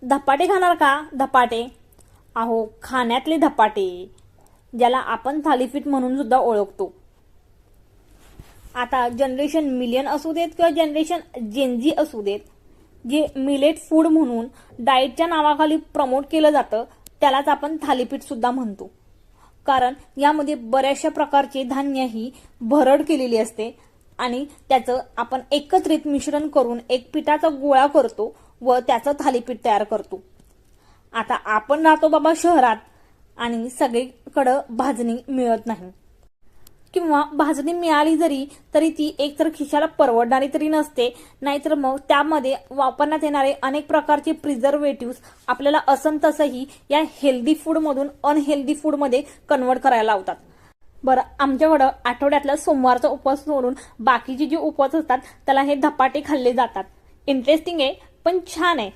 धपाटे खाणार का? धपाटे अहो खाण्यातले धपाटे, ज्याला आपण थालीपीठ म्हणून सुद्धा ओळखतो. आता जनरेशन मिलियन असू देत किंवा जनरेशन जेनजी असू देत, जे मिलेट फूड म्हणून डाएटच्या नावाखाली प्रमोट केलं जातं त्यालाच आपण थालीपीठ सुद्धा म्हणतो. कारण यामध्ये बऱ्याचशा प्रकारचे धान्य ही भरड केलेली असते आणि त्याचं आपण एकत्रित मिश्रण करून एक पिठाचा गोळा करतो व त्याचं थालीपीठ तयार करतो. आता आपण राहतो बाबा शहरात आणि सगळीकडं भाजणी मिळत नाही, किंवा भाजणी मिळाली जरी तरी ती एकतर खिशाला परवडणारी तरी नसते, नाहीतर मग त्यामध्ये वापरण्यात येणारे अनेक प्रकारचे प्रिझर्वेटिव्ह आपल्याला असं तसंही या हेल्दी फूडमधून अनहेल्दी फूडमध्ये कन्वर्ट करायला लावतात. बरं, आमच्याकडं आठवड्यातला सोमवारचा उपवास सोडून बाकीचे जे उपवास असतात त्याला हे धपाटे खाल्ले जातात. इंटरेस्टिंग आहे पण छान आहे.